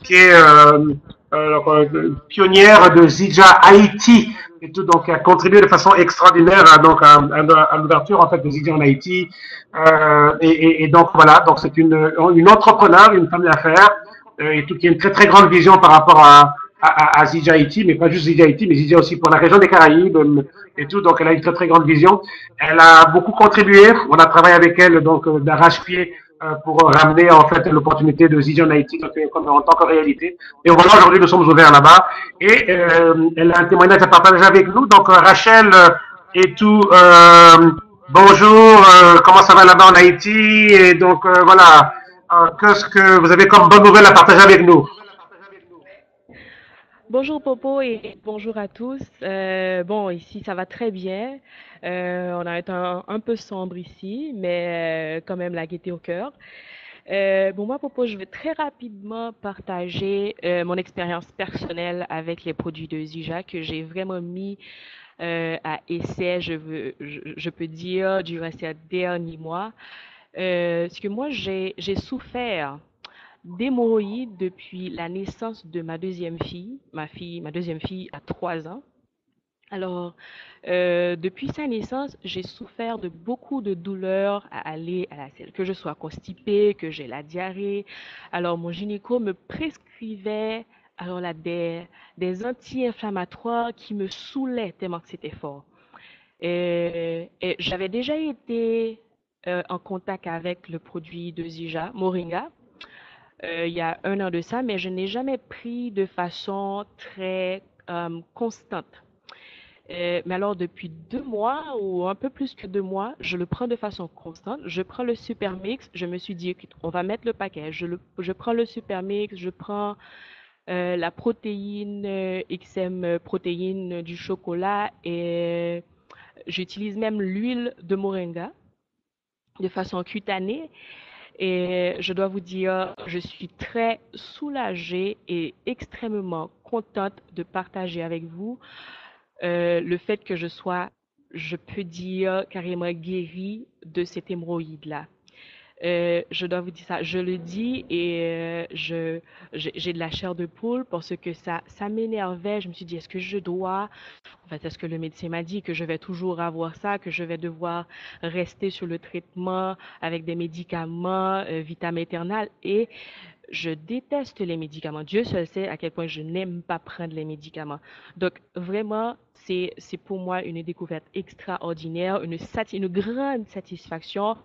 qui est pionnière de Zija Haïti et tout, donc qui a contribué de façon extraordinaire à l'ouverture en fait de Zija en Haïti. Et donc voilà, donc c'est une entrepreneur, une femme d'affaires et tout qui a une très très grande vision par rapport à Zija Haïti, mais pas juste Zija Haïti, mais Zija aussi pour la région des Caraïbes et tout. Donc elle a une très très grande vision. Elle a beaucoup contribué. On a travaillé avec elle donc d'arrache-pied pour ramener en fait l'opportunité de Zizi en Haïti en tant que réalité. Et voilà, aujourd'hui, nous sommes ouverts là-bas. Et elle a un témoignage à partager avec nous. Donc, Rachel et tout, bonjour, comment ça va là-bas en Haïti? Et donc, voilà, qu'est-ce que vous avez comme bonne nouvelle à partager avec nous? Bonjour Popo et bonjour à tous. Bon, ici ça va très bien. On a un temps un peu sombre ici, mais quand même la gaieté au cœur. Bon, moi Popo, je vais très rapidement partager mon expérience personnelle avec les produits de Zija que j'ai vraiment mis à essai, je peux dire, durant ces derniers mois. Parce que moi j'ai souffert d'hémorroïdes depuis la naissance de ma deuxième fille. Ma deuxième fille a 3 ans. Alors, depuis sa naissance, j'ai souffert de beaucoup de douleurs à aller à la selle, que je sois constipée, que j'ai la diarrhée. Alors, mon gynéco me prescrivait alors là, des anti-inflammatoires qui me saoulaient tellement que c'était fort. Et j'avais déjà été en contact avec le produit de Zija, Moringa, il y a 1 an de ça, mais je n'ai jamais pris de façon très constante. Mais alors, depuis 2 mois ou un peu plus que 2 mois, je le prends de façon constante. Je prends le super mix. Je me suis dit, écoute, on va mettre le paquet. Je prends le super mix. Je prends la protéine, XM protéine du chocolat et j'utilise même l'huile de moringa de façon cutanée. Et je dois vous dire, je suis très soulagée et extrêmement contente de partager avec vous le fait que je sois, je peux dire, carrément guérie de cette hémorroïde-là. Je dois vous dire ça, je le dis et j'ai de la chair de poule parce que ça m'énervait. Je me suis dit, est-ce que je dois, en fait, est-ce que le médecin m'a dit que je vais toujours avoir ça, que je vais devoir rester sur le traitement avec des médicaments vitam aeternal et je déteste les médicaments. Dieu seul sait à quel point je n'aime pas prendre les médicaments. Donc, vraiment, c'est pour moi une découverte extraordinaire, une grande satisfaction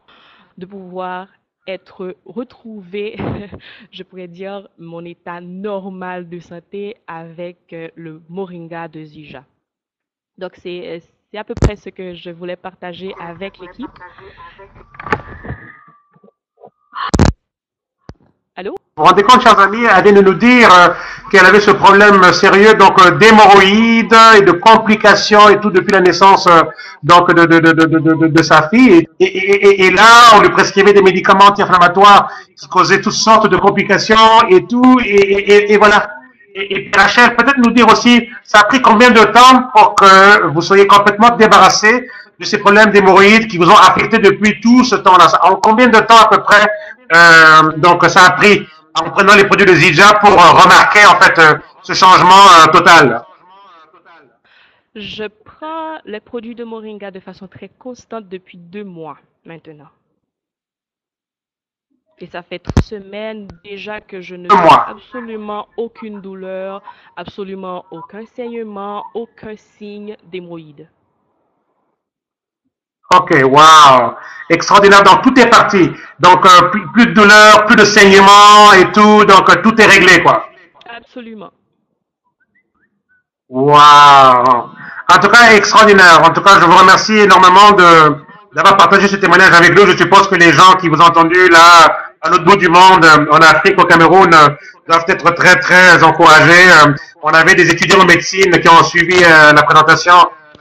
de pouvoir être retrouvé, je pourrais dire, mon état normal de santé avec le Moringa de Zija. Donc, c'est à peu près ce que je voulais partager avec l'équipe. Allô? Vous vous rendez compte, chers amis, elle vient de nous dire qu'elle avait ce problème sérieux donc d'hémorroïdes et de complications et tout depuis la naissance donc de sa fille. Et là, on lui prescrivait des médicaments anti-inflammatoires qui causaient toutes sortes de complications et tout. Et voilà. Et Rachel, peut-être nous dire aussi, ça a pris combien de temps pour que vous soyez complètement débarrassé de ces problèmes d'hémorroïdes qui vous ont affecté depuis tout ce temps-là. En combien de temps à peu près donc ça a pris en prenant les produits de Zija pour remarquer en fait ce changement total. Je prends les produits de Moringa de façon très constante depuis 2 mois maintenant. Et ça fait 3 semaines déjà que je ne Un sens mois. absolument aucune douleur, absolument aucun saignement, aucun signe d'hémorroïde. Ok, wow. Extraordinaire. Donc tout est parti. Donc plus de douleur, plus de saignement et tout. Donc tout est réglé quoi. Absolument. Wow. En tout cas, extraordinaire. En tout cas, je vous remercie énormément d'avoir partagé ce témoignage avec nous. Je suppose que les gens qui vous ont entendu là, à l'autre bout du monde, en Afrique, au Cameroun, doivent être très, très encouragés. On avait des étudiants en médecine qui ont suivi la présentation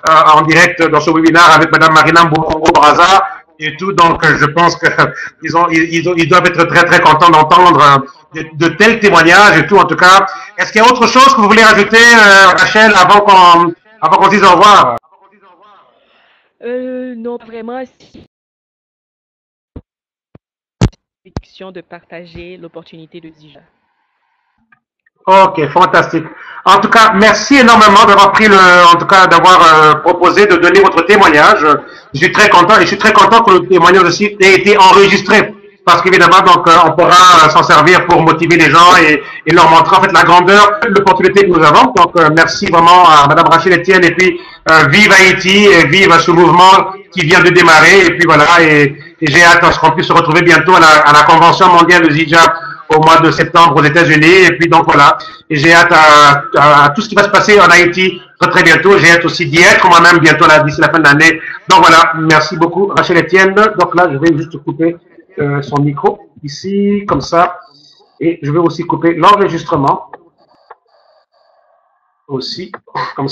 en direct dans ce webinaire avec Madame Marina Mbongo Braza et tout. Donc, je pense que ils doivent être très, très contents d'entendre de tels témoignages et tout. En tout cas, est-ce qu'il y a autre chose que vous voulez rajouter, Rachel, avant qu'on dise au revoir? Non, vraiment, c'est une fiction de partager l'opportunité de Zija. Ok, fantastique. En tout cas, merci énormément d'avoir pris en tout cas, d'avoir proposé de donner votre témoignage. Je suis très content et je suis très content que le témoignage aussi ait été enregistré. Parce qu'évidemment, donc, on pourra s'en servir pour motiver les gens et leur montrer en fait la grandeur, l'opportunité que nous avons. Donc, merci vraiment à Madame Rachel Etienne et puis vive Haïti et vive ce mouvement qui vient de démarrer. Et puis voilà, et j'ai hâte qu'on puisse se retrouver bientôt à la Convention mondiale de Zidja au mois de septembre aux États-Unis. Et puis donc voilà, et j'ai hâte à tout ce qui va se passer en Haïti très très bientôt. J'ai hâte aussi d'y être moi-même bientôt d'ici la fin de l'année. Donc voilà, merci beaucoup Rachel Etienne. Donc là, je vais juste couper son micro ici, comme ça. Et je vais aussi couper l'enregistrement aussi, comme